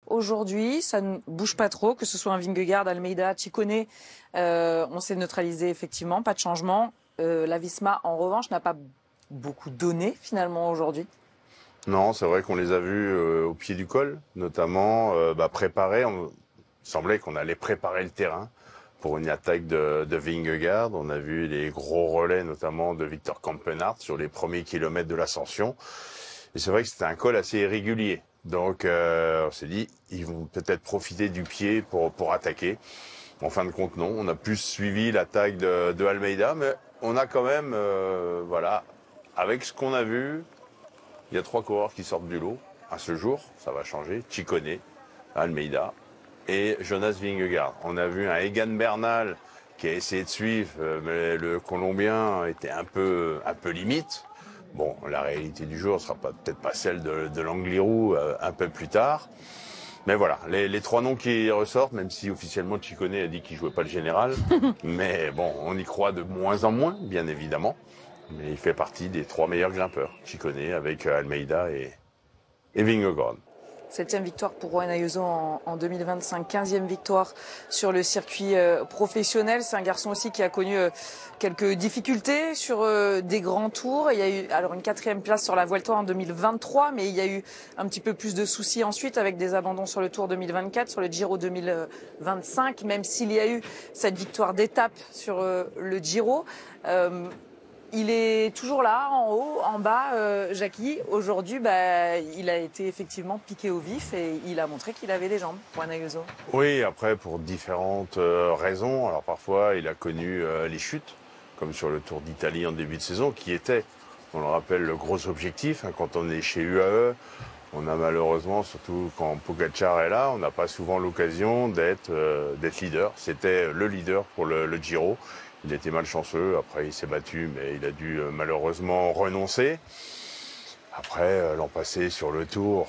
aujourd'hui, ça ne bouge pas trop, que ce soit un Vingegaard, Almeida, Ciccone, on s'est neutralisé effectivement, pas de changement. La Visma, en revanche, n'a pas beaucoup donné finalement aujourd'hui. Non, c'est vrai qu'on les a vus au pied du col, notamment préparer. Il semblait qu'on allait préparer le terrain pour une attaque de Vingegaard. On a vu les gros relais, notamment de Victor Campenaerts, sur les premiers kilomètres de l'ascension. Et c'est vrai que c'était un col assez irrégulier. Donc on s'est dit, ils vont peut-être profiter du pied pour attaquer. En fin de compte, non. On a plus suivi l'attaque de Almeida, mais on a quand même, voilà, avec ce qu'on a vu, il y a 3 coureurs qui sortent du lot à ce jour. Ça va changer. Ciccone, Almeida et Jonas Vingegaard. On a vu un Egan Bernal qui a essayé de suivre, mais le Colombien était un peu limite. Bon, la réalité du jour ne sera peut-être pas celle de l'Angliru un peu plus tard. Mais voilà, les 3 noms qui ressortent, même si officiellement Ciccone a dit qu'il jouait pas le général. Mais bon, on y croit de moins en moins, bien évidemment. Mais il fait partie des 3 meilleurs grimpeurs. Ciccone avec Almeida et Vingegaard. 7e victoire pour Juan Ayuso en 2025, 15e victoire sur le circuit professionnel. C'est un garçon aussi qui a connu quelques difficultés sur des grands tours. Il y a eu alors une 4e place sur la Vuelta en 2023, mais il y a eu un petit peu plus de soucis ensuite avec des abandons sur le Tour 2024, sur le Giro 2025, même s'il y a eu cette victoire d'étape sur le Giro. Il est toujours là, en haut, en bas, Jackie. Aujourd'hui, il a été effectivement piqué au vif et il a montré qu'il avait des jambes, Juan Ayuso. Oui, après, pour différentes raisons. Alors parfois, il a connu les chutes, comme sur le Tour d'Italie en début de saison, qui était, on le rappelle, le gros objectif. Quand on est chez UAE, on a malheureusement, surtout quand Pogacar est là, on n'a pas souvent l'occasion d'être leader. C'était le leader pour le Giro. Il était malchanceux, après il s'est battu, mais il a dû malheureusement renoncer. Après, l'an passé sur le Tour,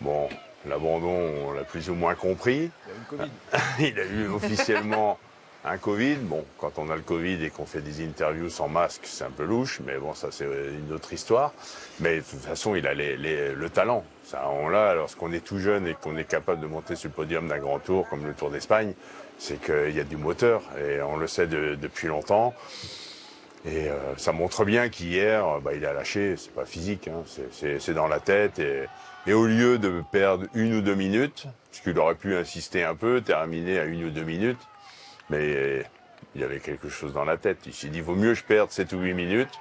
bon, l'abandon, on l'a plus ou moins compris. Il y a eu le Covid. Il a eu officiellement un Covid. Bon, quand on a le Covid et qu'on fait des interviews sans masque, c'est un peu louche, mais bon, ça c'est une autre histoire. Mais de toute façon, il a le talent. Ça, on l'a lorsqu'on est tout jeune et qu'on est capable de monter sur le podium d'un grand tour comme le Tour d'Espagne. C'est qu'il y a du moteur et on le sait depuis longtemps. Et ça montre bien qu'hier, il a lâché. C'est pas physique, hein, c'est dans la tête. Et au lieu de perdre 1 ou 2 minutes, puisqu'il aurait pu insister un peu, terminer à 1 ou 2 minutes, mais il avait quelque chose dans la tête. Il s'est dit, vaut mieux je perde 7 ou 8 minutes,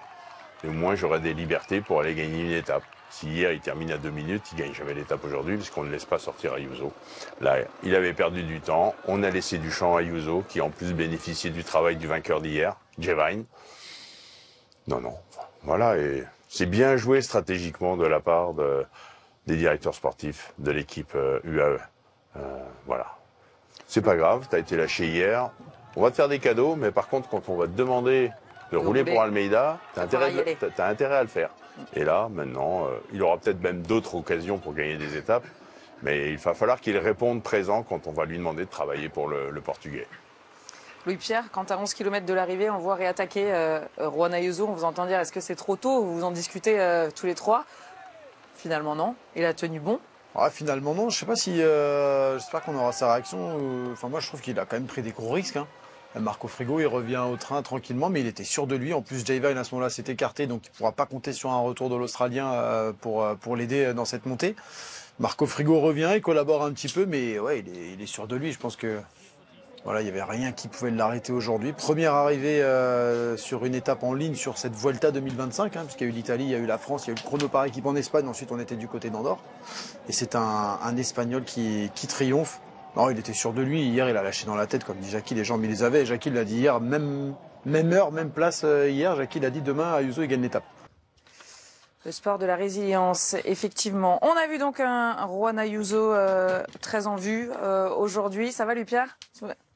et au moins j'aurai des libertés pour aller gagner une étape. Si hier il termine à 2 minutes, il gagne jamais l'étape aujourd'hui, puisqu'on ne laisse pas sortir Ayuso. Là, il avait perdu du temps, on a laissé du champ à Ayuso, qui en plus bénéficiait du travail du vainqueur d'hier, Jevine. Non, voilà, et c'est bien joué stratégiquement de la part des directeurs sportifs de l'équipe UAE. Voilà. C'est pas grave, t'as été lâché hier. On va te faire des cadeaux, mais par contre, quand on va te demander de rouler pour Almeida, t'as intérêt à le faire. Et là, maintenant, il aura peut-être même d'autres occasions pour gagner des étapes, mais il va falloir qu'il réponde présent quand on va lui demander de travailler pour le Portugais. Louis-Pierre, quand à 11 km de l'arrivée, on voit réattaquer Juan Ayuso, on vous entend dire est-ce que c'est trop tôt? Vous en discutez tous les 3. Finalement, non. Il a tenu bon. Ouais, finalement, non. Je sais pas si. J'espère qu'on aura sa réaction. Enfin, moi, je trouve qu'il a quand même pris des gros risques. Hein. Marco Frigo, il revient au train tranquillement, mais il était sûr de lui. En plus, Jevine, à ce moment-là, s'est écarté, donc il ne pourra pas compter sur un retour de l'Australien pour l'aider dans cette montée. Marco Frigo revient, il collabore un petit peu, mais ouais, il est sûr de lui. Je pense que voilà, il n'y avait rien qui pouvait l'arrêter aujourd'hui. Première arrivée sur une étape en ligne sur cette Vuelta 2025, puisqu'il y a eu l'Italie, il y a eu la France, il y a eu le chrono par équipe en Espagne. Ensuite, on était du côté d'Andorre. Et c'est un Espagnol qui triomphe. Non, il était sûr de lui. Hier, il a lâché dans la tête, comme dit Jackie, les jambes, il les avait. Et Jackie l'a dit hier, même heure, même place hier. Jackie l'a dit demain, Ayuso, il gagne l'étape. Le sport de la résilience, effectivement. On a vu donc un Juan Ayuso très en vue aujourd'hui. Ça va, Louis-Pierre?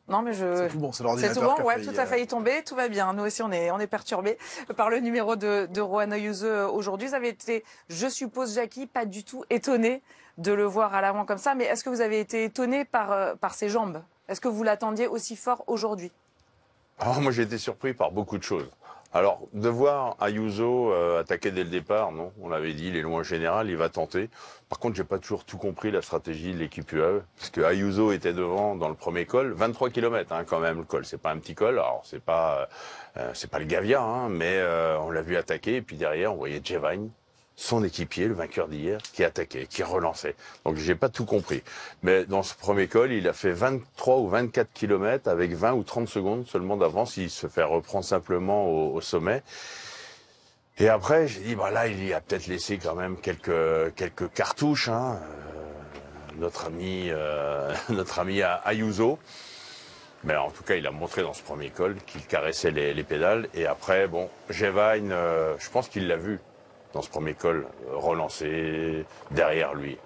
Non, mais c'est tout bon, c'est l'ordinateur. C'est tout bon, ouais, tout a failli tomber, tout va bien. Nous aussi, on est perturbés par le numéro de Juan Ayuso aujourd'hui. Vous avez été, je suppose, Jackie, pas du tout étonné de le voir à l'avant comme ça, mais est-ce que vous avez été étonné par ses jambes? Est-ce que vous l'attendiez aussi fort aujourd'hui? Alors moi j'ai été surpris par beaucoup de choses. Alors, de voir Ayuso attaquer dès le départ, non. On l'avait dit, il est loin en général, il va tenter. Par contre, j'ai pas toujours tout compris la stratégie de l'équipe UAE. Parce que Ayuso était devant dans le premier col, 23 km quand même le col. C'est pas un petit col, alors c'est pas le Gavia, hein, mais on l'a vu attaquer. Et puis derrière, on voyait Jevine, son équipier, le vainqueur d'hier, qui attaquait, qui relançait. Donc j'ai pas tout compris. Mais dans ce premier col, il a fait 23 ou 24 km avec 20 ou 30 secondes seulement d'avance. Il se fait reprendre simplement au sommet. Et après, j'ai dit, bah là, il a peut-être laissé quand même quelques cartouches, hein. Notre ami Ayuso. Mais en tout cas, il a montré dans ce premier col qu'il caressait les pédales. Et après, bon, Jevine, je pense qu'il l'a vu dans ce premier col, relancé derrière lui.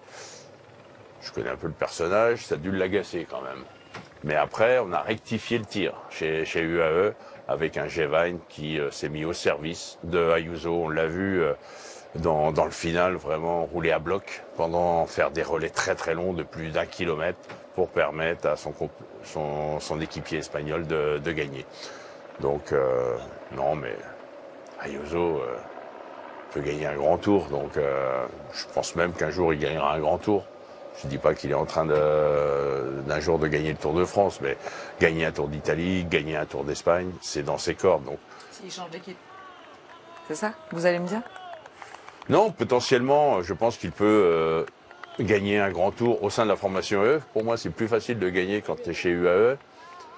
Je connais un peu le personnage, ça a dû l'agacer quand même. Mais après, on a rectifié le tir chez UAE avec un Jevine qui s'est mis au service de Ayuso. On l'a vu dans le final vraiment rouler à bloc faire des relais très très longs de plus d'1 kilomètre pour permettre à son équipier espagnol de gagner. Donc non, mais Ayuso peut gagner un grand tour. Donc je pense même qu'un jour il gagnera un grand tour. Je dis pas qu'il est en train d'un jour de gagner le Tour de France, mais gagner un Tour d'Italie, gagner un Tour d'Espagne, c'est dans ses cordes. Donc. S'il change d'équipe. C'est ça, vous allez me dire? Non, potentiellement, je pense qu'il peut gagner un grand tour au sein de la formation UE. Pour moi, c'est plus facile de gagner quand tu es chez UAE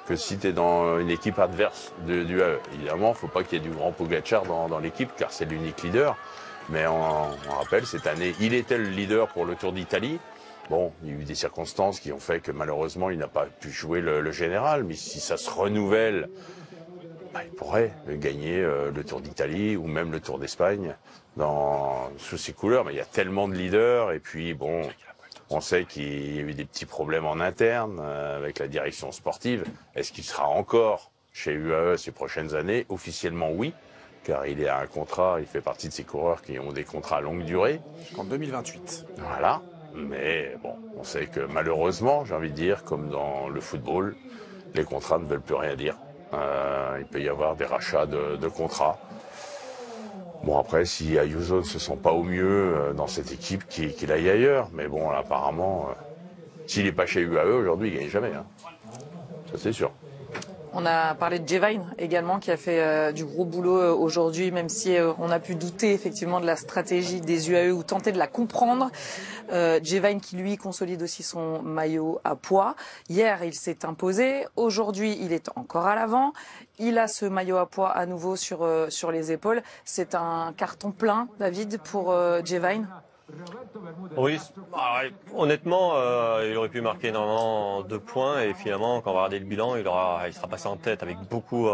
que si tu es dans une équipe adverse d'UAE. Évidemment, il ne faut pas qu'il y ait du grand Pogacar dans l'équipe, car c'est l'unique leader. Mais on rappelle, cette année, il était le leader pour le Tour d'Italie. Bon, il y a eu des circonstances qui ont fait que malheureusement, il n'a pas pu jouer le général. Mais si ça se renouvelle, bah, il pourrait gagner le Tour d'Italie ou même le Tour d'Espagne sous ses couleurs. Mais il y a tellement de leaders. Et puis, bon, on sait qu'il y a eu des petits problèmes en interne avec la direction sportive. Est-ce qu'il sera encore chez UAE ces prochaines années? Officiellement, oui. Car il a un contrat, il fait partie de ces coureurs qui ont des contrats à longue durée. En 2028. Voilà. Mais bon, on sait que malheureusement, j'ai envie de dire, comme dans le football, les contrats ne veulent plus rien dire. Il peut y avoir des rachats de contrats. Bon, après, si Ayuso ne se sent pas au mieux dans cette équipe, qu'il aille ailleurs. Mais bon, là, apparemment, s'il n'est pas chez UAE aujourd'hui, il ne gagne jamais. Hein. Ça, c'est sûr. On a parlé de Jevine également qui a fait du gros boulot aujourd'hui, même si on a pu douter effectivement de la stratégie des UAE ou tenter de la comprendre. Jevine qui lui consolide aussi son maillot à pois. Hier, il s'est imposé. Aujourd'hui, il est encore à l'avant. Il a ce maillot à pois à nouveau sur les épaules. C'est un carton plein, David, pour Jevine. Oui, honnêtement, il aurait pu marquer normalement 2 points et finalement, quand on va regarder le bilan, il sera passé en tête avec beaucoup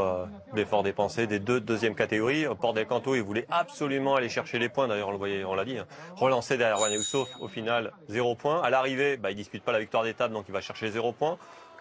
d'efforts dépensés des deuxième catégorie. Port del Canto, il voulait absolument aller chercher les points. D'ailleurs, on l'a dit, hein. Relancer derrière Juan Ayuso, au final 0 points. À l'arrivée, il dispute pas la victoire d'étape, donc il va chercher 0 points.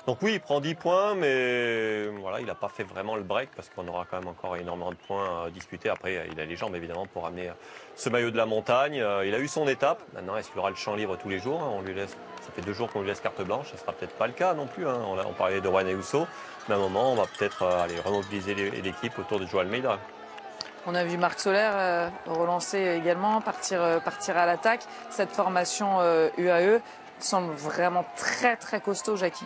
Donc oui, il prend 10 points, mais voilà, il n'a pas fait vraiment le break parce qu'on aura quand même encore énormément de points disputés. Après, il a les jambes évidemment pour amener ce maillot de la montagne. Il a eu son étape. Maintenant, est-ce qu'il aura le champ libre tous les jours? Ça fait 2 jours qu'on lui laisse carte blanche. Ce ne sera peut-être pas le cas non plus. Hein. On parlait de Juan Ayuso. Mais à un moment, on va peut-être aller remobiliser l'équipe autour de Joao Almeida. On a vu Marc Soler relancer également, partir à l'attaque. Cette formation UAE semble vraiment très très costaud, Jackie.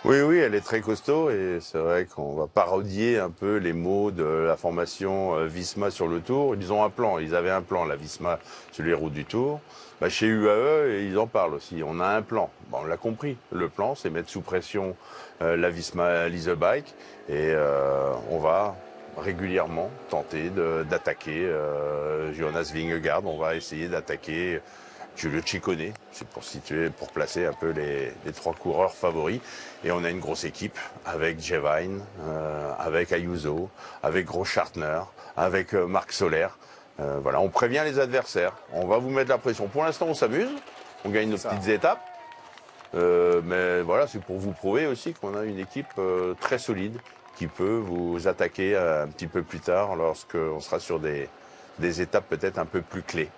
Oui, elle est très costaud et c'est vrai qu'on va parodier un peu les mots de la formation Visma sur le Tour. Ils ont un plan, ils avaient un plan, la Visma sur les routes du Tour. Chez UAE, ils en parlent aussi, on a un plan. Bon, on l'a compris, le plan c'est mettre sous pression la Visma Lease Bike et on va régulièrement tenter d'attaquer Jonas Vingegaard, on va essayer d'attaquer Giulio Ciccone, c'est pour placer un peu les 3 coureurs favoris. Et on a une grosse équipe avec Jevine, avec Ayuso, avec Großschartner, avec Marc Soler. Voilà, on prévient les adversaires. On va vous mettre la pression. Pour l'instant, on s'amuse, on gagne nos petites étapes. Mais voilà, c'est pour vous prouver aussi qu'on a une équipe très solide qui peut vous attaquer un petit peu plus tard lorsqu'on sera sur des étapes peut-être un peu plus clés.